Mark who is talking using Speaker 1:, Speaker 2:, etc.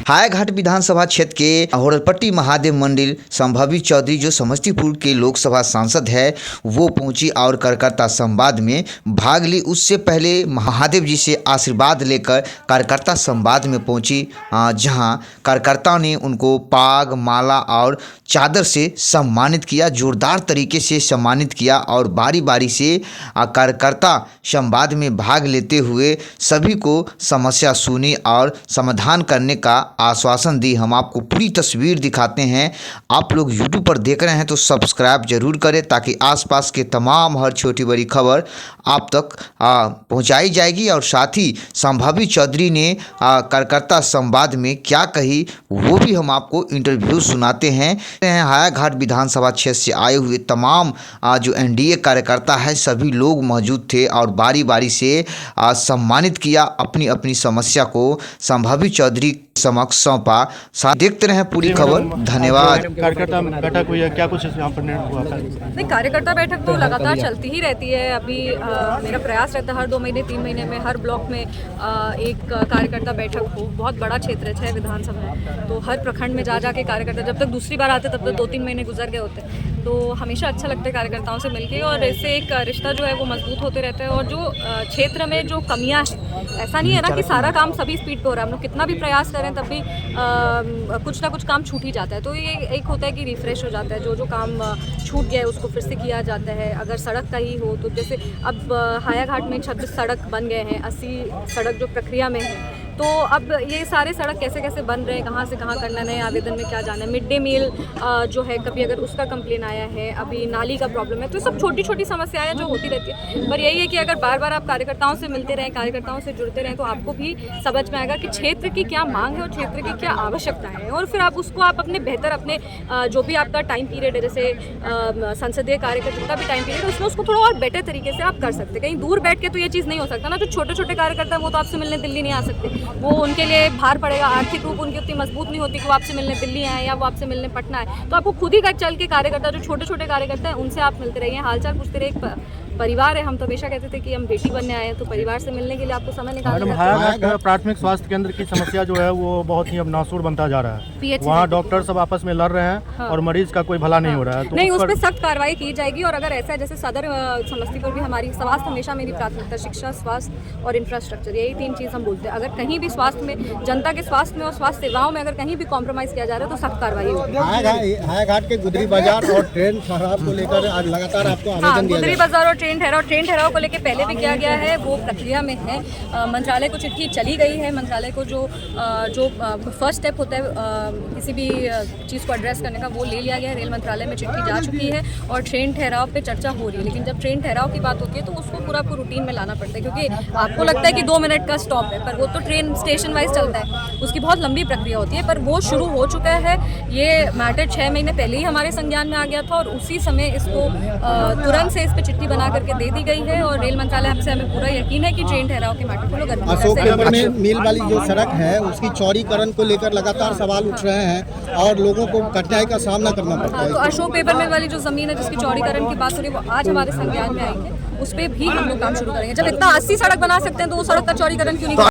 Speaker 1: हायाघाट विधानसभा क्षेत्र के होरलपट्टी महादेव मंदिर संभावी चौधरी जो समस्तीपुर के लोकसभा सांसद है वो पहुंची और कार्यकर्ता संवाद में भाग ली। उससे पहले महादेव जी से आशीर्वाद लेकर कार्यकर्ता संवाद में पहुंची, जहां कार्यकर्ताओं ने उनको पाग माला और चादर से सम्मानित किया, जोरदार तरीके से सम्मानित किया और बारी बारी से कार्यकर्ता संवाद में भाग लेते हुए सभी को समस्या सुनी और समाधान करने का आश्वासन दी। हम आपको पूरी तस्वीर दिखाते हैं। आप लोग यूट्यूब पर देख रहे हैं तो सब्सक्राइब जरूर करें ताकि आसपास के तमाम हर छोटी बड़ी खबर आप तक पहुंचाई जाएगी। और साथ ही संभावी चौधरी ने कार्यकर्ता संवाद में क्या कही वो भी हम आपको इंटरव्यू सुनाते हैं। हायाघाट विधानसभा क्षेत्र से आए हुए तमाम जो एनडीए कार्यकर्ता है सभी लोग मौजूद थे और बारी बारी से सम्मानित किया, अपनी अपनी समस्या को संभावी चौधरी समक्ष सौंपा। देखते रहे पूरी खबर। धन्यवाद।
Speaker 2: कार्यकर्ता बैठक हुई है, क्या कुछ यहाँ पर निर्णय हुआ था?
Speaker 3: नहीं, कार्यकर्ता बैठक तो लगातार चलती ही रहती है। अभी मेरा प्रयास रहता है हर 2 महीने 3 महीने में हर ब्लॉक में एक कार्यकर्ता बैठक हो। बहुत बड़ा क्षेत्र है 6 विधानसभा, तो हर प्रखंड में जा के कार्यकर्ता जब तक दूसरी बार आते तब तक 2-3 महीने गुजर गए होते, तो हमेशा अच्छा लगता है कार्यकर्ताओं से मिलके और इससे एक रिश्ता जो है वो मजबूत होते रहता है। और जो क्षेत्र में जो कमियां हैं, ऐसा नहीं है ना कि सारा काम सभी स्पीड पे हो रहा है। हम लोग कितना भी प्रयास करें तब भी कुछ ना कुछ काम छूट ही जाता है, तो ये एक होता है कि रिफ्रेश हो जाता है। जो काम छूट गया है उसको फिर से किया जाता है। अगर सड़क का ही हो तो जैसे अब हायाघाट में 26 सड़क बन गए हैं, 80 सड़क जो प्रक्रिया में है, तो अब ये सारे सड़क कैसे कैसे बन रहे हैं, कहाँ से कहाँ करना है, आवेदन में क्या जाना है। मिड डे मील जो है कभी अगर उसका कंप्लेन आया है, अभी नाली का प्रॉब्लम है, तो सब छोटी छोटी समस्याएं जो होती रहती है। पर यही है कि अगर बार बार आप कार्यकर्ताओं से मिलते रहें, कार्यकर्ताओं से जुड़ते रहें, तो आपको भी समझ में आएगा कि क्षेत्र की क्या मांग है और क्षेत्र की क्या आवश्यकताएं हैं। और फिर आप उसको आप अपने बेहतर अपने जो भी आपका टाइम पीरियड है, जैसे संसदीय कार्य का जितना भी टाइम पीरियड है उसमें उसको थोड़ा और बेटर तरीके से आप कर सकते हैं। कहीं दूर बैठ के तो ये चीज़ नहीं हो सकता ना। जो छोटे छोटे कार्यकर्ता है वो तो आपसे मिलने दिल्ली नहीं आ सकते, वो उनके लिए भार पड़ेगा। आर्थिक रूप उनकी उतनी मजबूत नहीं होती कि वो आपसे मिलने दिल्ली आए या वो आपसे मिलने पटना है। तो आपको खुद ही चल के कार्यकर्ता जो छोटे छोटे कार्यकर्ता हैं उनसे आप मिलते रहिए, हालचाल पूछते रहिए। परिवार है, हम तो हमेशा कहते थे कि हम बेटी बनने आए हैं, तो परिवार से मिलने के लिए आपको समय निकालना
Speaker 2: है। प्राथमिक स्वास्थ्य केंद्र की समस्या जो है वो बहुत ही अब नासूर बनता जा रहा है। वहाँ डॉक्टर सब आपस में लड़ रहे हैं और मरीज का कोई भला नहीं हो रहा है। तो
Speaker 3: नहीं, उस पर सख्त कार्रवाई की जाएगी। और अगर ऐसा जैसे सदर समस्तीपुर भी हमारी स्वास्थ्य हमेशा मेरी प्राथमिकता, शिक्षा, स्वास्थ्य और इंफ्रास्ट्रक्चर, यही 3 चीज़ हम बोलते हैं। अगर कहीं भी स्वास्थ्य में, जनता के स्वास्थ्य में और स्वास्थ्य सेवाओं में अगर कहीं भी कॉम्प्रोमाइज़ किया जा रहा है तो सख्त कार्रवाई होगी।
Speaker 4: हायाघाट के गुदरी बाजार और ट्रेन ठहराव को लेकर लगातार आपको आवेदन दिया
Speaker 3: गुदरी बाजार और ट्रेन ठहराव को लेके पहले भी किया गया है, वो प्रक्रिया में है। मंत्रालय को चिट्ठी चली गई है। मंत्रालय को जो फर्स्ट स्टेप होता है किसी भी चीज़ को एड्रेस करने का, वो ले लिया गया है। रेल मंत्रालय में चिट्ठी जा चुकी है और ट्रेन ठहराव पे चर्चा हो रही है। लेकिन जब ट्रेन ठहराव की बात होती है तो उसको पूरा आपको रूटीन में लाना पड़ता है, क्योंकि आपको लगता है कि 2 मिनट का स्टॉप है, पर वो तो ट्रेन स्टेशन वाइज चलता है, उसकी बहुत लंबी प्रक्रिया होती है। पर वो शुरू हो चुका है। ये मैटर 6 महीने पहले ही हमारे संज्ञान में आ गया था और उसी समय इसको तुरंत से इस पर चिट्ठी बना करके दे दी गई है। और रेल मंत्रालय से हमें पूरा यकीन है कि ट्रेन ठहराव के मैटर को लोग
Speaker 4: अशोक पेपर में मिल वाली जो सड़क है उसकी चौड़ीकरण को लेकर लगातार सवाल उठ रहे हैं और लोगों को कठिनाई का सामना करना पड़ता है।
Speaker 3: तो अशोक पेपर मिल वाली जो जमीन है जिसकी चौड़ीकरण की बात हो रही है वो आज हमारे संज्ञान में आई है, उस पर भी हम लोग काम शुरू करेंगे। जब इतना 80 सड़क बना सकते हैं तो वो सड़क का चौड़ीकरण क्यों नहीं